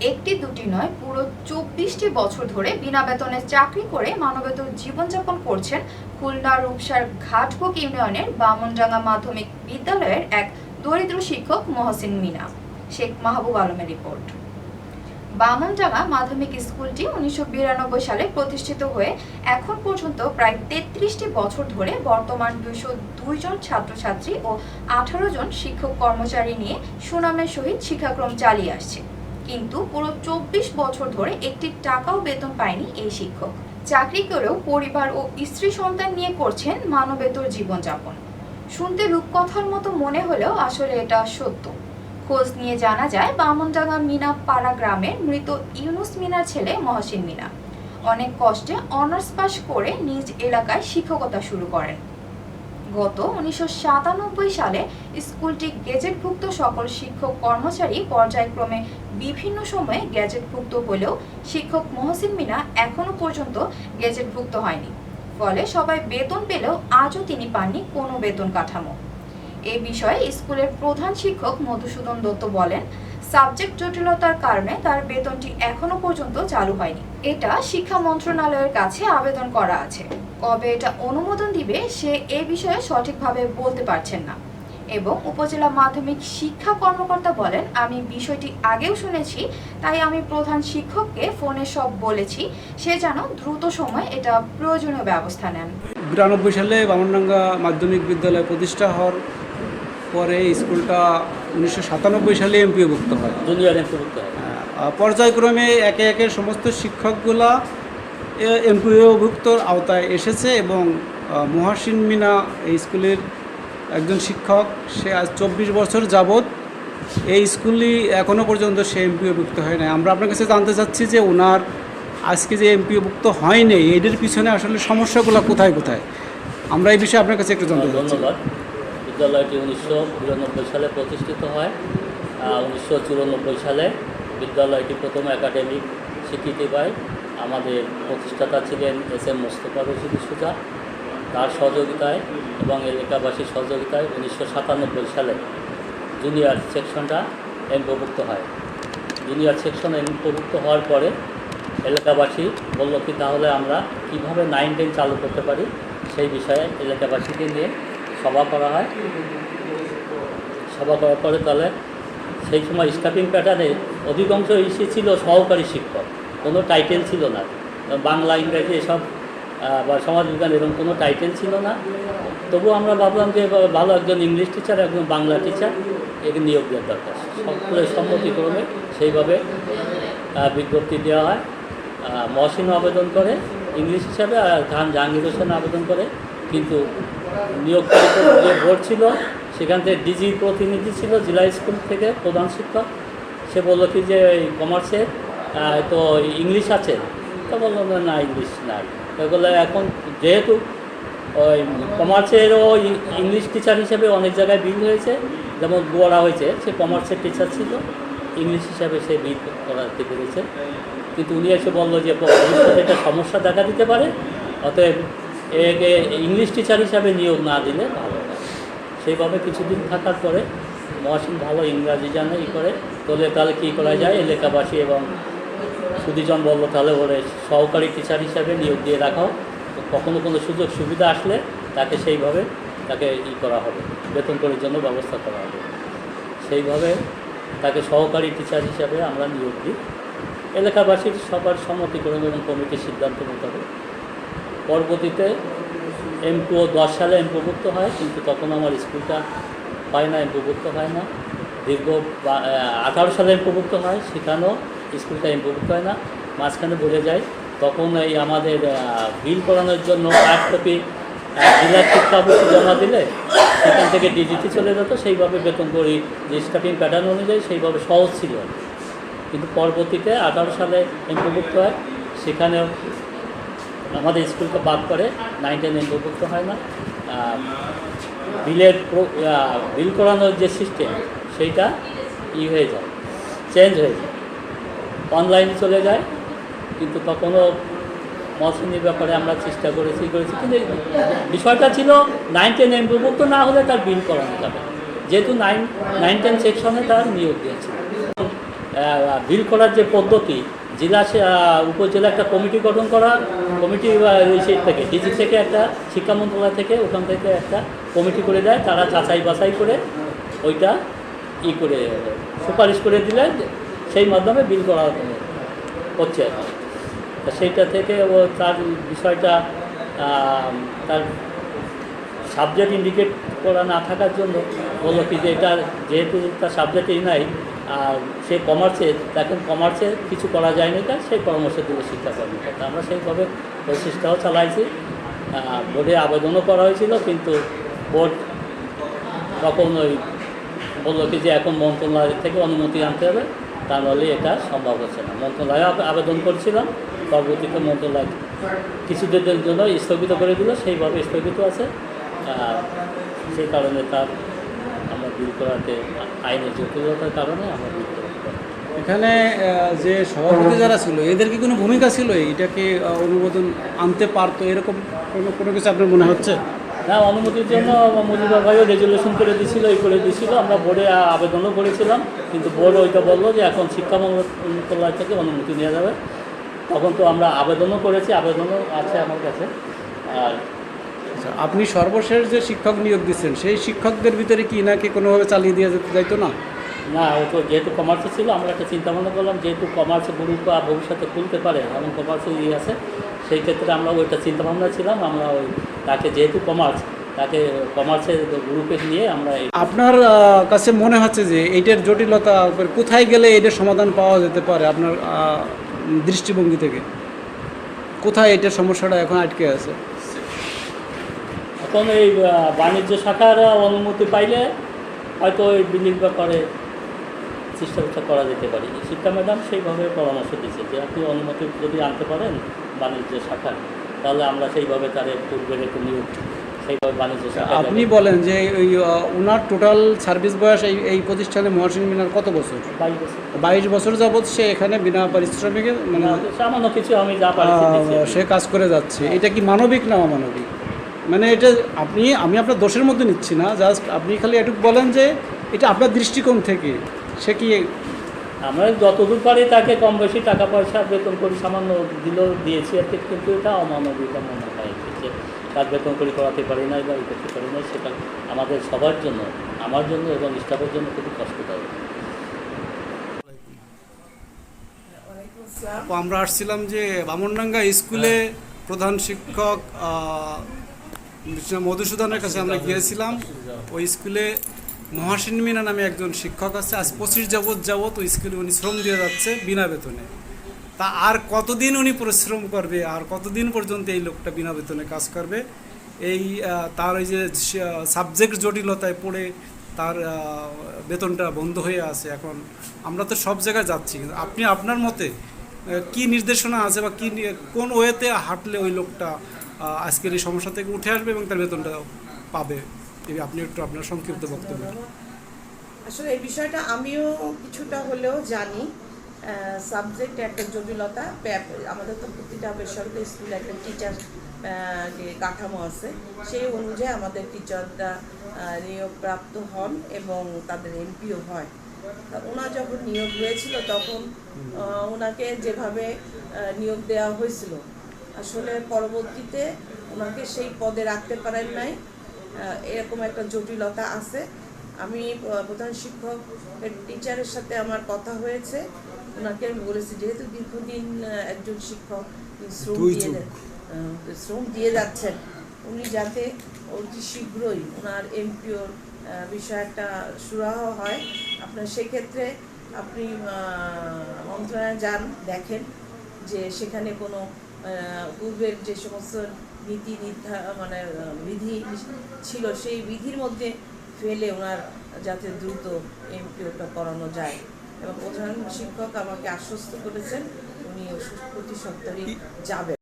একটি দুটি নয়, পুরো ২৪টি বছর ধরে বিনা বেতনে চাকরি করে মানবেতর জীবনযাপন করছেন খুলনা রূপসার ঘাটবুক ইউনিয়নের বামনডাঙ্গা মাধ্যমিক বিদ্যালয়ের এক দরিদ্র শিক্ষক মহসিন মিনা। শেখ মাহবুব আলমের রিপোর্ট। বামনডাঙ্গা মাধ্যমিক স্কুলটি ১৯৯২ সালে প্রতিষ্ঠিত হয়ে এখন পর্যন্ত প্রায় ৩৩টি বছর ধরে বর্তমান ২০২ জন ছাত্রছাত্রী ও ১৮ জন শিক্ষক কর্মচারী নিয়ে সুনামের সহিত শিক্ষাক্রম চালিয়ে আসছে। কিন্তু পুরো ২৪ বছর ধরে একটি টাকাও বেতন পায়নি এই শিক্ষক। চাকরি করেও পরিবার ও স্ত্রী সন্তান নিয়ে করছেন মানবেতর জীবনযাপন। শুনতে রূপকথার মতো মনে হলেও আসলে এটা সত্য। খোঁজ নিয়ে জানা যায়, বামনডাঙ্গা মিনা পাড়া গ্রামের মৃত ইউনুস মিনার ছেলে মহসিন মিনা অনেক কষ্টে অনার্স পাস করে নিজ এলাকায় শিক্ষকতা শুরু করেন। গত ১৯৯৭ সালে স্কুলটি গেজেটভুক্ত সকল শিক্ষক কর্মচারী পর্যায়ক্রমে বিভিন্ন সময়ে গেজেটভুক্ত হলেও শিক্ষক মহসিন মিনা এখনো পর্যন্ত গেজেটভুক্ত হয়নি। ফলে সবাই বেতন পেলেও আজও তিনি পাননি কোনো বেতন কাঠামো। এ বিষয়ে স্কুলের প্রধান শিক্ষক মধুসূদন দত্ত বলেন, সাবজেক্ট জটিলতার কারণে তার বেতনটি এখনো পর্যন্ত চালু হয়নি। এটা শিক্ষা মন্ত্রণালয়ের কাছে আবেদন করা আছে। কবে এটা অনুমোদন দিবে সে এ বিষয়ে সঠিকভাবে বলতে পারছেন না। এবং উপজেলা মাধ্যমিক শিক্ষা কর্মকর্তা বলেন, আমি বিষয়টি আগেও শুনেছি, তাই আমি প্রধান শিক্ষককে ফোনে সব বলেছি, সে যেন দ্রুত সময়ে এটা প্রয়োজনীয় ব্যবস্থা নেন। ৯২ সালে বামনডাঙ্গা মাধ্যমিক বিদ্যালয় প্রতিষ্ঠা হওয়ার পরে স্কুলটা ১৯৯৭ সালে এমপিওভুক্ত হয়। জুনিয়র এমপিওভুক্ত হয়। পর্যায়ক্রমে একে একে সমস্ত শিক্ষকগুলা এমপিওভুক্তর আওতায় এসেছে এবং মহসিন মিনা এই স্কুলের একজন শিক্ষক। সে আজ ২৪ বছর যাবৎ এই স্কুলই এখনও পর্যন্ত সে এমপিওভুক্ত হয় না। আমরা আপনার কাছে জানতে চাচ্ছি যে ওনার আজকে যে এমপিওভুক্ত হয়নি, এদের পিছনে আসলে সমস্যাগুলো কোথায় কোথায়, আমরা এই বিষয়ে আপনার কাছে একটু জানতে চাচ্ছি। ধন্যবাদ। বিদ্যালয়টি ১৯৯২ সালে প্রতিষ্ঠিত হয়। ১৯৯৪ সালে বিদ্যালয়টি প্রথম একাডেমিক স্বীকৃতি পায়। আমাদের প্রতিষ্ঠাতা ছিলেন এস.এম. মোস্তফা রশিদ সুজা। তার সহযোগিতায় এবং এলাকাবাসীর সহযোগিতায় ১৯৯৭ সালে জুনিয়র সেকশনটা এমপিওভুক্ত হয়। জুনিয়র সেকশন এমপিওভুক্ত হওয়ার পরে এলাকাবাসী বলল কি তাহলে আমরা কীভাবে 9-10 চালু করতে পারি, সেই বিষয়ে এলাকাবাসীকে নিয়ে সভা করা হয়। সভা করার পরে তাহলে সেই সময় স্টাফিং প্যাটার্নে অধিকাংশ ইস্যু ছিল সহকারী শিক্ষক, কোনো টাইটেল ছিল না। বাংলা, ইংরেজি এসব বা সমাজবিজ্ঞান এরকম কোনো টাইটেল ছিল না। তবু আমরা ভাবলাম যে ভালো একজন ইংলিশ টিচার, একজন বাংলা টিচার একে নিয়োগ দেওয়ার দরকার। সকলের সম্মতিক্রমে সেইভাবে বিজ্ঞপ্তি দেওয়া হয়। মহসিনও আবেদন করে ইংলিশ হিসাবে, আর জাহাঙ্গীর হোসেন আবেদন করে। কিন্তু নিয়োগকৃত যে বোর্ড ছিল সেখান থেকে ডিজি প্রতিনিধি ছিল জেলা স্কুল থেকে প্রধান শিক্ষক। সে বললো কি যে কমার্সে তো ইংলিশ আছে, তো বললো না ইংলিশ নাই। এগুলো এখন যেহেতু ওই কমার্সেরও ইংলিশ টিচার হিসেবে অনেক জায়গায় বিল হয়েছে, যেমন গোয়ারা হয়েছে, সে কমার্সের টিচার ছিল, ইংলিশ হিসাবে সে বিল করাতে পেরেছে। কিন্তু উনি এসে বললো যে ভবিষ্যতে একটা সমস্যা দেখা দিতে পারে, অতএব একে ইংলিশ টিচার হিসাবে নিয়োগ না দিলে ভালো হয়। সেইভাবে কিছুদিন থাকার পরে মহসিন ভালো ইংরাজি জানে করে তোলে, তাহলে কী করা যায়। এলাকাবাসী এবং সুদীজন বললো তাহলে ওরে সহকারী টিচার হিসাবে নিয়োগ দিয়ে রাখাও, কখনো কোনো সুযোগ সুবিধা আসলে তাকে সেইভাবে তাকে করা হবে, বেতন করার জন্য ব্যবস্থা করা হবে। সেইভাবে তাকে সহকারী টিচার হিসাবে আমরা নিয়োগ দিই এলাকাবাসীর সবার সম্মতিক্রমে এবং কমিটির সিদ্ধান্ত মোতাবেক। পরবর্তীতে এমপিও 10 সালে এমপিওভুক্ত হয়, কিন্তু তখন আমার স্কুলটা হয় না, এমপিওভুক্ত হয় না। দীর্ঘ 18 সালে এমপিওভুক্ত হয়, সেখানেও স্কুলটা এমপিওভুক্ত হয় না। মাঝখানে বলে যায়, তখন এই আমাদের বিল করানোর জন্য 8 কপি জেলা শিক্ষা অফিসে জমা দিলে সেখান থেকে ডিজিটি চলে যেত। সেইভাবে বেতন করি যে স্টাফিং প্যাটার্ন অনুযায়ী সেইভাবে সহজ ছিল। কিন্তু পরবর্তীতে 18 সালে এমপিওভুক্ত হয়, সেখানেও আমাদের স্কুলকে বাদ করে 9-10 এমপিওভুক্ত হয় না। বিল করানোর যে সিস্টেম সেইটা হয়ে যায়, চেঞ্জ হয়ে যায়, অনলাইনে চলে যায়। কিন্তু তখনও মহসিনের ব্যাপারে আমরা চেষ্টা করেছি কিন্তু বিষয়টা ছিল 9-10 এমপিওভুক্ত না হলে তার বিল করানো যাবে, যেহেতু 9-10 সেকশনে তার নিয়োগ দিয়েছিল। বিল করার যে পদ্ধতি, জেলা উপজেলা একটা কমিটি গঠন করা, কমিটি সেই থেকে ডিজি থেকে একটা শিক্ষা মন্ত্রণালয় থেকে ওখান থেকে একটা কমিটি করে দেয়, তারা যাচাই বাছাই করে ওইটা করে সুপারিশ করে দিলে সেই মাধ্যমে বিল করা হচ্ছে এখন। তা সেইটা থেকে ও তার বিষয়টা তার সাবজেক্ট ইন্ডিকেট করা না থাকার জন্য বললো কি যে এটা যেহেতু তার সাবজেক্টই নাই আর সে কমার্সে, এখন কমার্সে কিছু করা যায়নি, তাই সেই পরামর্শ দিল শিক্ষা কর্মকর্তা। আমরা সেইভাবে প্রচেষ্টাও চালাইছি, বোর্ডে আবেদনও করা হয়েছিল, কিন্তু বোর্ড তখন ওই বললো কি যে এখন মন্ত্রণালয় থেকে অনুমতি আনতে হবে, তা নাহলে এটা সম্ভব হচ্ছে না। মন্ত্রণালয়ে আবেদন করছিলাম, পরবর্তীতে মন্ত্রণালয় কিছুদিনের জন্য স্থগিত করে দিল, সেইভাবে স্থগিত আছে। সেই কারণে তার আমরা বিল করাতে আইনের জটিলতার কারণে আমরা বিল করাতে এখানে যে সভাপতি যারা ছিল এদের কি কোনো ভূমিকা ছিল এটাকে অনুমোদন আনতে পারতো, এরকম কোনো কিছু আপনার মনে হচ্ছে? না, অনুমতির জন্য মজুমদার ভাইও রেজুলেশন করে দিয়েছিল, করে দিয়েছিল। আমরা বোর্ডে আবেদনও করেছিলাম, কিন্তু বোর্ড ওইটা বললো যে এখন শিক্ষা মন্ত্রণালয় থেকে অনুমতি নেওয়া যাবে। তখন তো আমরা আবেদনও করেছি, আবেদনও আছে আমার কাছে। আর আপনি সর্বশেষ যে শিক্ষক নিয়োগ দিচ্ছেন সেই শিক্ষকদের ভিতরে কি নাকি কোনোভাবে চালিয়ে দিয়ে যেতে যাইতো না? না, ও তো যেহেতু কমার্সে ছিল, আমরা একটা চিন্তা ভাবনা করলাম যেহেতু কমার্সে গ্রুপ ভবিষ্যতে খুলতে পারে এমন কমার্সে আছে, সেই ক্ষেত্রে আমরা ওইটা চিন্তা ভাবনা ছিলাম। আমরা ওই তাকে যেহেতু তাকে কমার্সের গ্রুপে নিয়ে আমরা। আপনার কাছে মনে হচ্ছে যে এইটার জটিলতা কোথায় গেলে এটার সমাধান পাওয়া যেতে পারে? আপনার দৃষ্টিভঙ্গি থেকে কোথায় এটার সমস্যাটা এখন আটকে আছে? এখন এই বাণিজ্য শাখার অনুমতি পাইলে হয়তো ওই বিলির ব্যাপারে চেষ্টা করা যেতে পারে। শিক্ষা ম্যাডাম সেইভাবে পরামর্শ দিচ্ছে যে আপনি অনুমতি যদি আনতে পারেন বাণিজ্য শাখার, তাহলে আমরা সেইভাবে তাদের পূর্বের একটু নিয়োগ সেইভাবে বাণিজ্য শাখা। আপনি বলেন যে ওই ওনার টোটাল সার্ভিস বয়স এই প্রতিষ্ঠানে মহসিন মিনার কত বছর? 22 বছর। 22 বছর যাবৎ সে এখানে বিনা পারিশ্রমিকে মানে সামান্য কিছু আমি যা পারছি সে কাজ করে যাচ্ছে। এটা কি মানবিক না অমানবিক? মানে এটা আমি আপনার দোষের মধ্যে নিচ্ছি না, জাস্ট আপনি খালি একটু বলেন যে এটা আপনার দৃষ্টিকোণ থেকে সে কি। আমরা যতদূর পারি তাকে কম বেশি টাকা পয়সা বেতন করি সামান্য দিয়েছি আর কি, কিন্তু এটা অমানবিক মনে হয় যে তার বেতন করি করাতে পারি না বা করতে পারি না, সেটা আমাদের সবার জন্য, আমার জন্য এবং স্টাফের জন্য খুবই কষ্টদায়ক। আমরা আসছিলাম যে বামনডাঙ্গা স্কুলে প্রধান শিক্ষক মধুসূদনের কাছে আমরা গিয়েছিলাম। ওই স্কুলে মহাসিন মিনা নামে একজন শিক্ষক আছে, আজ 25 যাবৎ ওই স্কুলে উনি শ্রম দিয়ে যাচ্ছে বিনা বেতনে। তা আর কতদিন উনি পরিশ্রম করবে, আর কতদিন পর্যন্ত এই লোকটা বিনা বেতনে কাজ করবে? এই তার ওই যে সাবজেক্ট জটিলতায় পড়ে তার বেতনটা বন্ধ হয়ে আছে। এখন আমরা তো সব জায়গায় যাচ্ছি, কিন্তু আপনি আপনার মতে কি নির্দেশনা আছে বা কি কোন ওয়েতে হাঁটলে ওই লোকটা আজকের এই সমস্যা থেকে উঠে আসবে এবং তার বেতনটা পাবে? আপনি একটু আপনার সংক্ষিপ্ত বক্তব্য। আসলে এই বিষয়টা আমিও কিছুটা হলেও জানি। সাবজেক্ট একটা জটিলতা, আমাদের তো প্রতিটা বেসরকারি স্কুলে একটা টিচার যে কাঠামো আছে সেই অনুযায়ী আমাদের টিচাররা নিয়োগপ্রাপ্ত হন এবং তাদের এমপিও হয়। ওনার যখন নিয়োগ হয়েছিল তখন ওনাকে যেভাবে নিয়োগ দেওয়া হয়েছিল, আসলে পরবর্তীতে ওনাকে সেই পদে রাখতে পারেন নাই, এরকম একটা জটিলতা আছে। আমি প্রধান শিক্ষক টিচারের সাথে আমার কথা হয়েছে, ওনাকে আমি বলেছি যেহেতু দীর্ঘদিন একজন শিক্ষক শ্রম দিয়ে যাচ্ছেন, উনি যাতে অতি শীঘ্রই ওনার এমপিওর বিষয় একটা সুরাহা হয়। আপনার সেক্ষেত্রে আপনি মন্ত্রণালয়ে যান, দেখেন যে সেখানে কোনো পূর্বের যে সমস্ত নীতি বিধি ছিল সেই বিধির মধ্যে ফেলে ওনার যাতে দ্রুত এমপিওটা করানো যায়। এবং প্রধান শিক্ষক আমাকে আশ্বস্ত করেছেন উনি প্রতি সপ্তাহে যাবেন।